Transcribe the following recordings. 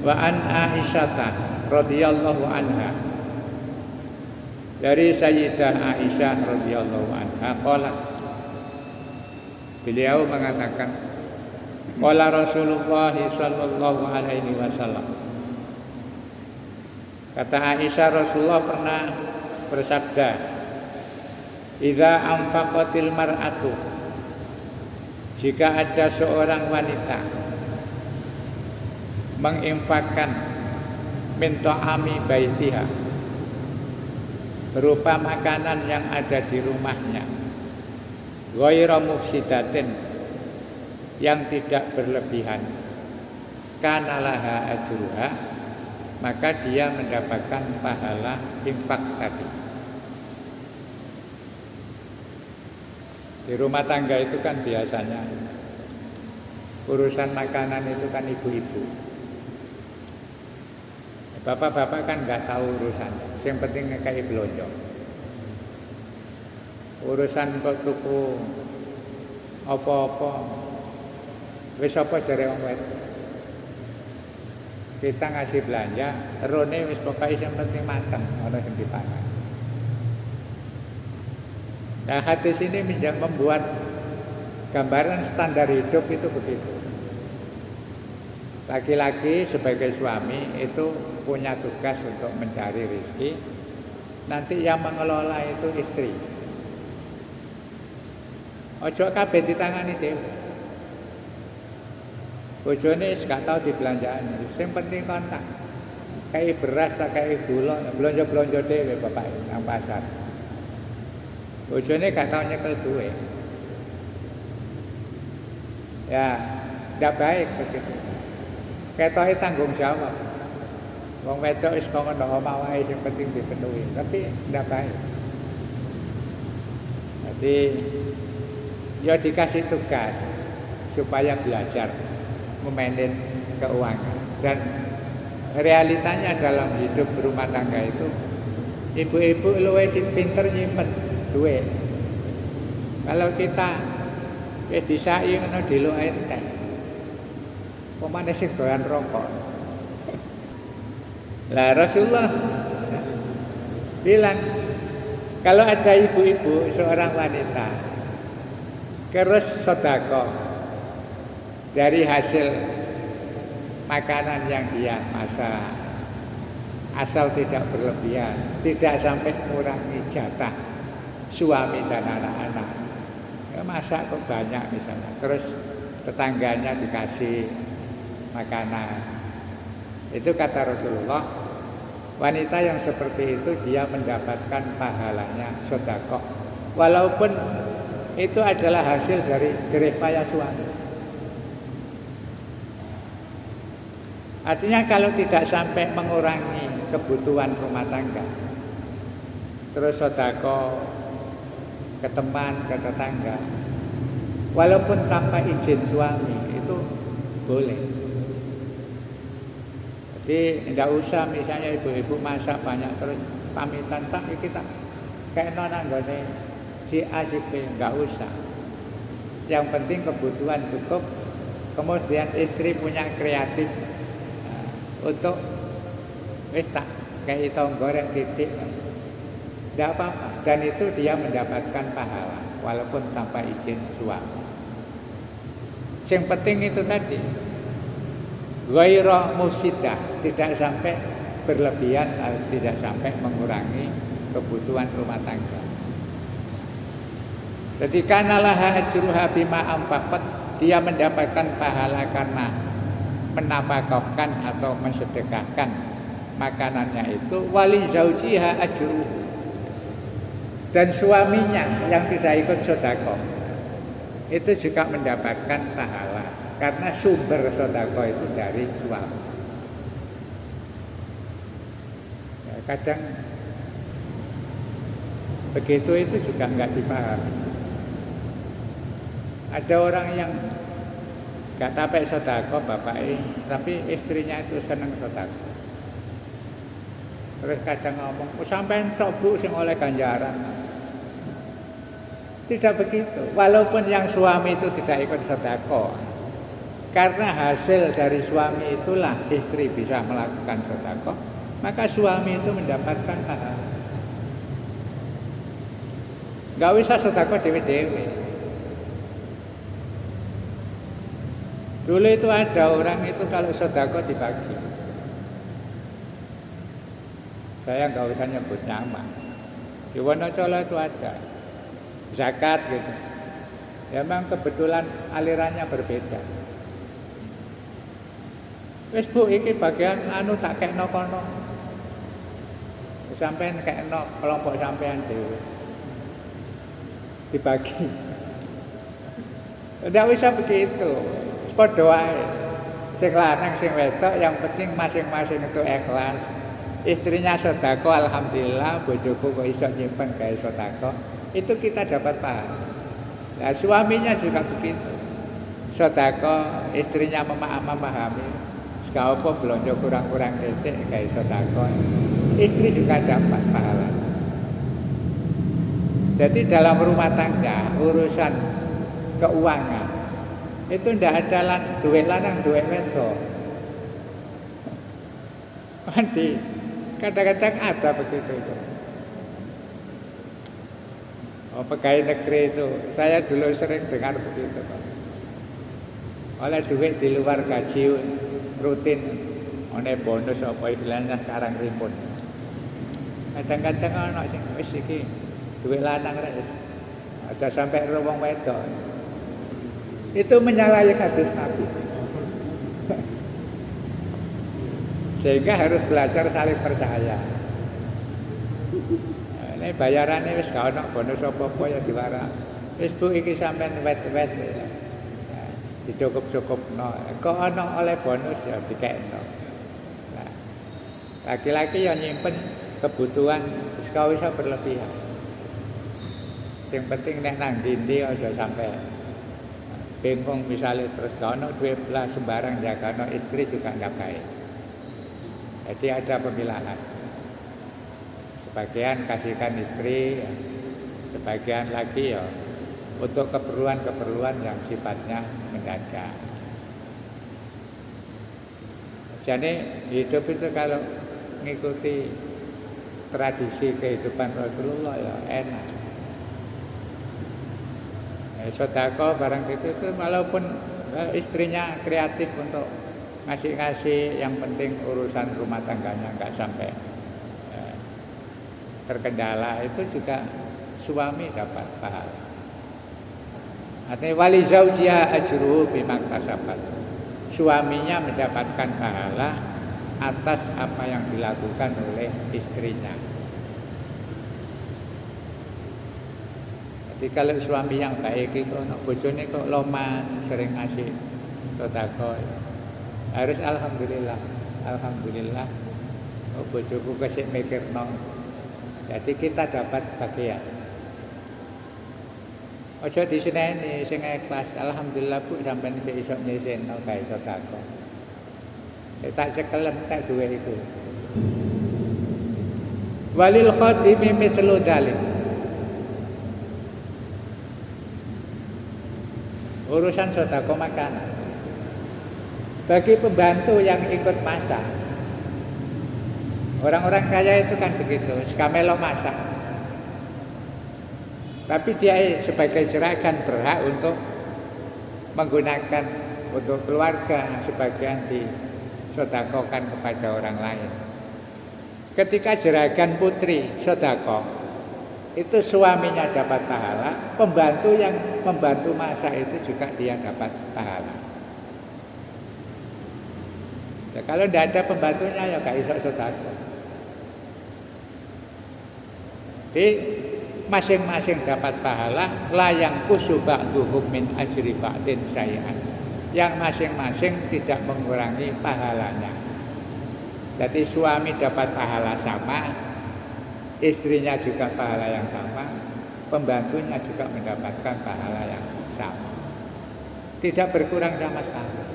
Wa an Aisyata radhiyallahu anha, dari Sayyidah Aisyah radhiyallahu anha qalat, beliau mengatakan, qala Rasulullah sallallahu alaihi wasallam, kata Aisyah, Rasulullah pernah bersabda, idza anfaqatil mar'atu, jika ada seorang wanita menginfakkan min ta'ami baitiha, berupa makanan yang ada di rumahnya, ghairu mufsidatin, yang tidak berlebihan, kana laha ajruha, maka dia mendapatkan pahala infak tadi. Di rumah tangga itu kan biasanya urusan makanan itu kan ibu-ibu. Bapak-bapak kan nggak tahu urusannya, yang penting ngekei belanja. Urusan kok tuku apa-apa, wis apa jare wong wedok. Kita ngasih belanja, rone wis pokoke yang penting mateng, ana sing dipangan. Nah, hadis ini membuat gambaran standar hidup itu begitu. Laki-laki sebagai suami itu punya tugas untuk mencari rezeki. Nanti yang mengelola itu istri. Ojo kabeh ditangani dhewe. Bojone gak tau dibelanjani, sing penting kontak. Kayak beras, kayak gula, belanja-belanja dhewe bapak nang pasar. Bojone gak tau nyekel duwe. Ya, ndak baik begitu. Ketoke tanggung jawab. Wong wedok wis kok ngono omah wae sing penting dipenuhi, tapi ndak baik. Jadi ya dikasih tugas supaya belajar memanage keuangan. Dan realitanya dalam hidup berumah tangga itu ibu-ibu luwih pinter nyimpen duit. Kalau kita disai ngono delok entek. Pemane sing doyan rokok. Lah Rasulullah bilang, kalau ada ibu-ibu seorang wanita terus sedekah dari hasil makanan yang dia masak, asal tidak berlebihan, tidak sampai mengurangi jatah suami dan anak-anak. Ya, masak kok banyak misalnya, terus tetangganya dikasih makanan. Itu kata Rasulullah, wanita yang seperti itu dia mendapatkan pahalanya sedekah, walaupun itu adalah hasil dari jerih payah suami. Artinya kalau tidak sampai mengurangi kebutuhan rumah tangga, terus sedekah ke teman, ke tetangga, walaupun tanpa izin suami, itu boleh. Jadi tidak usah misalnya ibu-ibu masak banyak terus pamitan, Pak kita kayak nona nggone si A si B, nggak usah. Yang penting kebutuhan cukup. Kemudian istri punya kreatif untuk wis tak kayak tong goreng titik, tidak apa-apa. Dan itu dia mendapatkan pahala walaupun tanpa izin suami. Yang penting itu tadi, ghairu mufsidah, tidak sampai berlebihan, tidak sampai mengurangi kebutuhan rumah tangga. Jadi kanalah ajruha bima anfaqat, dia mendapatkan pahala karena menafkahkan atau mensedekahkan makanannya itu. Wali zaujiha ajru, dan suaminya yang tidak ikut sedekah itu juga mendapatkan pahala karena sumber sedekah itu dari suami. Ya, kadang begitu itu juga nggak dipahami. Ada orang yang nggak tapek sedekah bapaknya, tapi istrinya itu seneng sedekah. Terus kadang ngomong, sampai tok Bu sing oleh ganjaran. Tidak begitu. Walaupun yang suami itu tidak ikut sedekah, Karena hasil dari suami itulah istri bisa melakukan sedekah, maka suami itu mendapatkan pahala. Gak usah sedekah dewe-dewe. Dulu itu ada orang itu kalau sedekah dibagi. Saya nggak usah nyebut nama. Di Wonocolo itu ada zakat gitu. Ya, memang kebetulan alirannya berbeda. Wis Bu, iki bagian anu tak kekno kono. Sampeyan kekno kelompok sampean dhewe. Dibagi. Ndak usah begitu. Padha wae. Sing lanang sing wedok yang penting masing-masing itu ikhlas. Istrinya sedekah, alhamdulillah, bojoku kok iso nyimpen gawe sedekah. Itu kita dapat pahala. Nah, suaminya juga begitu. Sedekah, istrinya memahami. Gak apa belanja kurang-kurang titik kayak sedekah. Istri juga dapat pahala. Jadi dalam rumah tangga urusan keuangan itu ndak ada duit lanang duit wedok. Nanti kadang-kadang ada begitu itu. Oh, pegawai negeri itu saya dulu sering dengar begitu. Oleh duit di luar gaji rutin, oleh bonus apa istilahnya sekarang rimpun. Kadang-kadang ana sing wis iki duit lanang rek. Aja sampai wong wedok. Itu menyalahi hadis Nabi. Sehingga harus belajar saling percaya. Ini bayarannya wis gak ono bonus apa-apa ya diwara. Wis Bu iki sampean wet-wet. Dicukup-cukupno. Kok ana oleh bonus ya dikekno. Nah, laki-laki yang nyimpen kebutuhan wis gak usah berlebihan. Yang penting nek nang ndi aja sampai bingung misalnya terus gak ono duit belas sembarang jagano istri juga ndak baik. Jadi ada pemilahan. Sebagian kasihkan istri, sebagian lagi ya untuk keperluan-keperluan yang sifatnya mendadak. Jadi hidup itu kalau mengikuti tradisi kehidupan Rasulullah ya enak. Sedekah barang itu walaupun istrinya kreatif untuk ngasih-ngasih, yang penting urusan rumah tangganya nggak sampai terkendala, itu juga suami dapat pahala. Artinya wali zaujiha ajruhu bima kasabat. Suaminya mendapatkan pahala atas apa yang dilakukan oleh istrinya. Jadi kalau suami yang baik itu bojone kok loman, sering ngasih sedekah, harus alhamdulillah. Alhamdulillah bojoku kesik mikirno. Jadi kita dapat bagian. Aja diseneni sing ikhlas. Alhamdulillah Bu sampeyan iso nyesenno gawe sedekah. Tak cekelem tak duwe iku. Walil khadimi mithlu dzalik. Urusan sedekah makanan. Bagi pembantu yang ikut masak, orang-orang kaya itu kan begitu, suka melok masak. Tapi dia sebagai jeragan berhak untuk menggunakan untuk keluarga, sebagian disedekahkan kepada orang lain. Ketika jeragan putri sedekah, itu suaminya dapat pahala, pembantu yang membantu masak itu juga dia dapat pahala. Ya, kalau tidak ada pembantunya ya gak iso sedekah. Jadi masing-masing dapat pahala, la yang kusuba ba'duhum min ajri ba'din syai'an. Yang masing-masing tidak mengurangi pahalanya. Jadi suami dapat pahala sama, istrinya juga pahala yang sama, pembantunya juga mendapatkan pahala yang sama. Tidak berkurang sama sekali.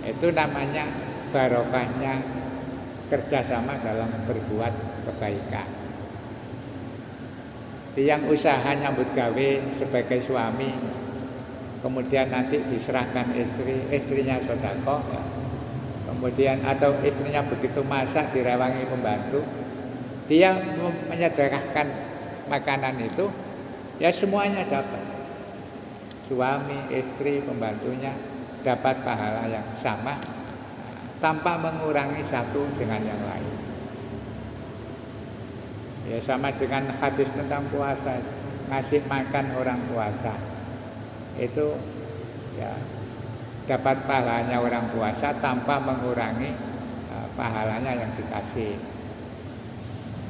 Itu namanya barokahnya kerjasama dalam berbuat kebaikan. Yang usaha nyambut gawe sebagai suami kemudian nanti diserahkan istrinya sedekah, ya. Kemudian atau istrinya begitu masak direwangi pembantu, dia menyedekahkan makanan itu, ya semuanya dapat. Suami, istri, pembantunya dapat pahala yang sama tanpa mengurangi satu dengan yang lain. Ya sama dengan hadis tentang puasa, ngasih makan orang puasa itu ya dapat pahalanya orang puasa tanpa mengurangi pahalanya yang dikasih.